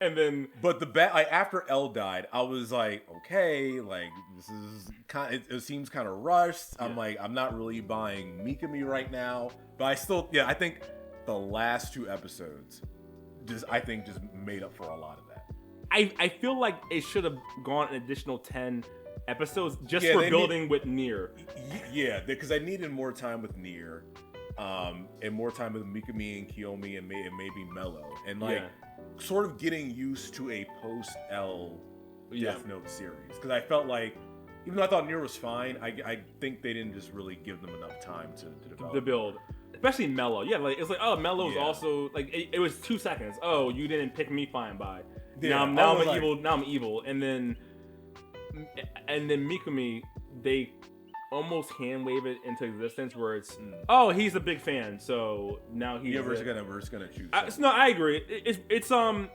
And then, but after Elle died, I was like, okay, like this is kind. It seems kind of rushed. I'm like, I'm not really buying Mikami right now, but I still, I think the last 2 episodes, just made up for a lot of that. I feel like it should have gone an additional 10 episodes just for building with Nier. Yeah, because I needed more time with Nier, and more time with Mikami and Kiyomi and maybe Mello, and like. Sort of getting used to a post-L Death Note series, because I felt like, even though I thought Nier was fine, I think they didn't just really give them enough time to develop the build, especially Mello. Like it's like, oh, Mello's also like it was 2 seconds. Oh, you didn't pick me, fine, bye. Now I'm evil. Now I'm evil, and then Mikami, they almost hand wave it into existence where it's he's a big fan, so now he's we're just gonna choose. No, I agree. It's a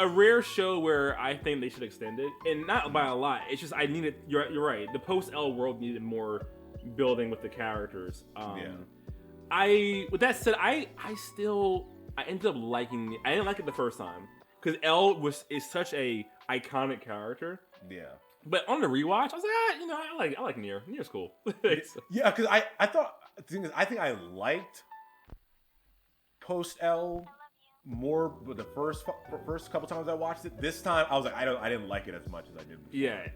rare show where I think they should extend it, and not by a lot. It's just I needed. You're right. The post L world needed more building with the characters. With that said, I ended up liking. I didn't like it the first time because L is such a iconic character. Yeah. But on the rewatch, I was like, I like Nier. Nier's cool. Yeah, because I thought the thing is, I think I liked Post L more with the first couple times I watched it. This time, I was like, I didn't like it as much as I did before. Yeah,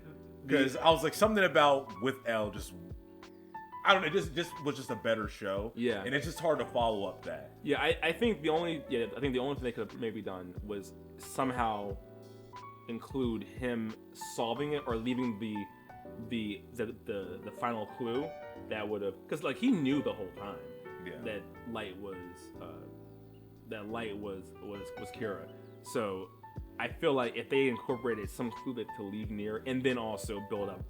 because I was like, something about with L just. I don't know. It just was just a better show. Yeah, and it's just hard to follow up that. Yeah, I think the only thing they could have maybe done was somehow include him solving it or leaving the final clue that would have, because like he knew the whole time that Light was Kira. So I feel like if they incorporated some clue to leave Nier and then also build up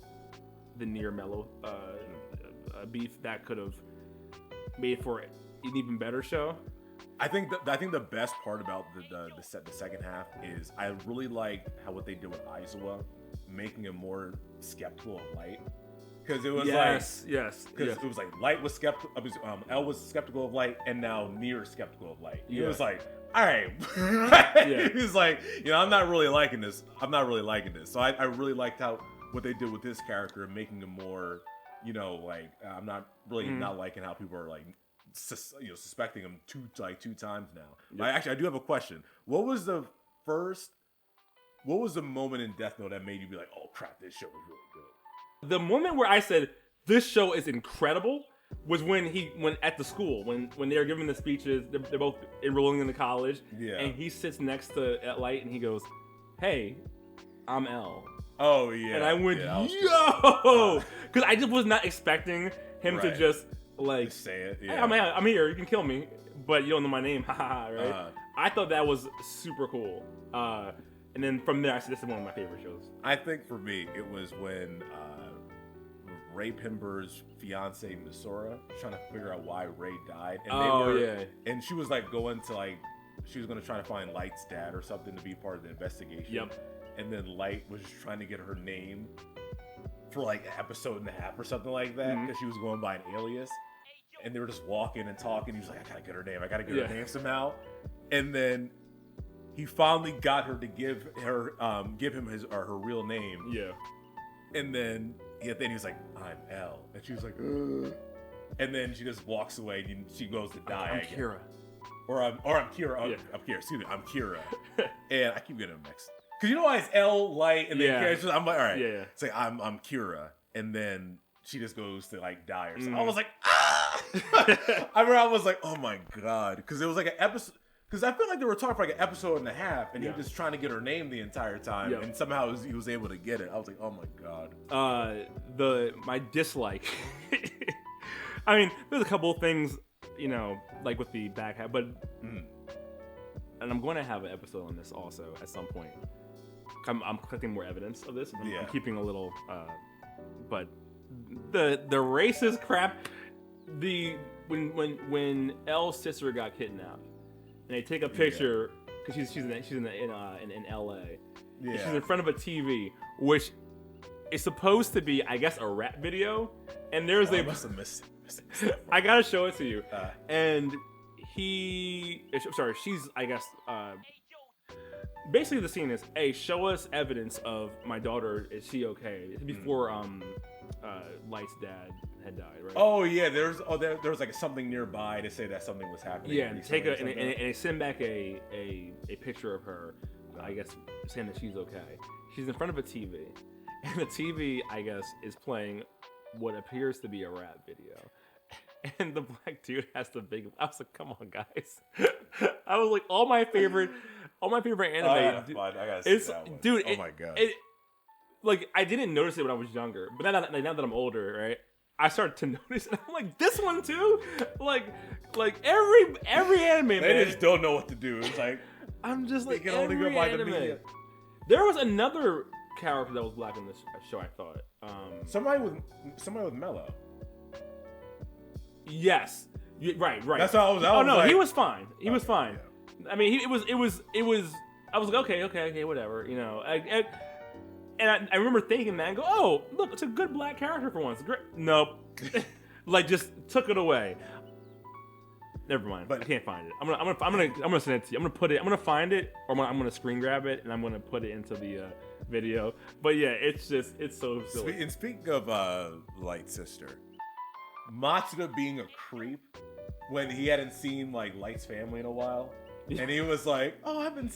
the Nier Mello beef, that could have made for an even better show. I think the best part about the second half is I really liked what they did with Aizawa, making him more skeptical of Light, because it was it was like Light was skeptical, L was skeptical of Light, and now Nier is skeptical of Light. It was like, all right, he was like, I'm not really liking this. So I really liked what they did with this character, making him more, I'm not really not liking how people are like. Suspecting him two times now. Yep. I do have a question. What was the moment in Death Note that made you be like, oh crap, this show is really good? The moment where I said this show is incredible was when at the school when they were giving the speeches. They're both enrolling in the college, and he sits next to Light and he goes, "Hey, I'm L." Oh yeah, and I went, yo, because I just was not expecting him to just. Like, just say it. Hey, I'm here. You can kill me, but you don't know my name. Haha, right? I thought that was super cool. And then from there, I said this is one of my favorite shows. I think for me, it was when Ray Pember's fiance Misora was trying to figure out why Ray died, and and she was like going to she was going to try to find Light's dad or something to be part of the investigation. Yep. And then Light was just trying to get her name for like an episode and a half or something like that, because she was going by an alias. And they were just walking and talking. He was like, I gotta get her name. I gotta get her name somehow. And then he finally got her to give him her real name. Yeah. And then he was like, I'm L. And she was like, ugh. And then she just walks away and she goes to die. I'm Kira. Or I'm Kira. I'm Kira. Excuse me. I'm Kira. And I keep getting them mixed. Because why it's L, Light, and then Kira. I'm like, all right. Yeah. It's like, I'm Kira. And then she just goes to like die or something. I was like, ah! I remember I was like, oh my God. Because it was like an episode. Because I feel like they were talking for like an episode and a half, and he was just trying to get her name the entire time, and somehow he was able to get it. I was like, oh my God. My dislike. I mean, there's a couple of things, like with the back half, but and I'm going to have an episode on this also at some point. I'm collecting more evidence of this. I'm keeping a little, but the racist crap. When Elle's sister got kidnapped, and they take a picture because she's in LA. Yeah. She's in front of a TV, which is supposed to be, I guess, a rap video. And there's I must have missed it. I gotta show it to you. And she's, I guess, basically the scene is, hey, show us evidence of my daughter. Is she okay? It's before Light's dad had died, right? Oh yeah, there was like something nearby to say that something was happening. Yeah, and they send back a picture of her, I guess, saying that she's okay. She's in front of a TV, and the TV, I guess, is playing what appears to be a rap video. And the black dude has the big. I was like, "Come on, guys!" I was like, "All my favorite anime." I gotta see that one. Dude, oh my god! Like I didn't notice it when I was younger, but now that I'm older, right? I started to notice, and I'm like, "This one too!" Like every anime. They just don't know what to do. It's like I'm just like, they can only go by the media. There was another character that was black in this show. I thought somebody with mellow. Yes, right. That's how I was. He was fine. He was fine. Yeah. I mean, it was. I was like, okay, whatever, you know. And I remember thinking that and go, oh, look, it's a good black character for once. Great. Nope, like just took it away. Never mind. But I can't find it. I'm gonna send it to you. I'm gonna find it, or I'm gonna screen grab it, and I'm gonna put it into the video. But yeah, it's so silly. And speaking of Light's sister, Matsuda being a creep when he hadn't seen like Light's family in a while, and he was like, "Oh, I haven't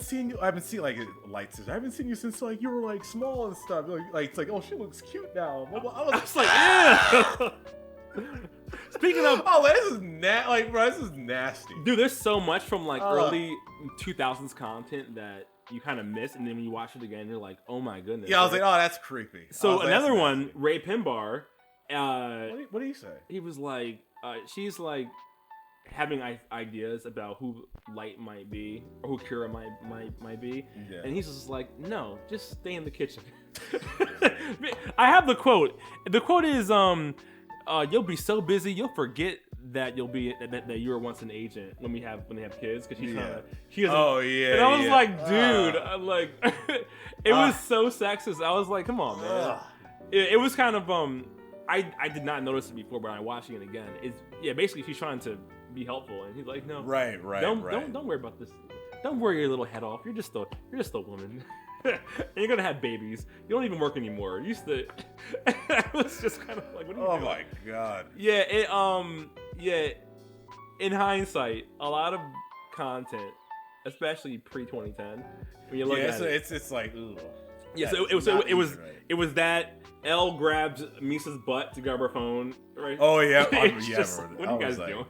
seen you. I haven't seen like Light's sister. I haven't seen you since like you were like small and stuff. Like it's like, oh, she looks cute now." I was like, "Yeah." Speaking of, this is nasty, dude. There's so much from like early 2000s content that you kind of miss, and then when you watch it again, you're like, "Oh my goodness." Yeah, I was like, "Oh, that's creepy." So another one, Ray Pinbar. What do you say? He was like, she's like having ideas about who Light might be or who Kira might be, yeah. And he's just like, no, just stay in the kitchen. I have the quote. The quote is, you'll be so busy you'll forget that that you were once an agent when they have kids, because she doesn't. Oh yeah. And I was like, dude, I'm like, it was so sexist. I was like, come on, man. It was kind of I did not notice it before, but I'm watching it again. Basically she's trying to be helpful, and he's like, no, right. Don't worry about this. Don't worry your little head off. You're just a woman, and you're gonna have babies. You don't even work anymore. You used to. I was just kind of like, what are you doing? Oh my god. Yeah. In hindsight, a lot of content, especially pre 2010, when you look at it, it's like, ugh. Yeah, so it was that Elle grabs Misa's butt to grab her phone, right? Oh yeah, What are you guys doing?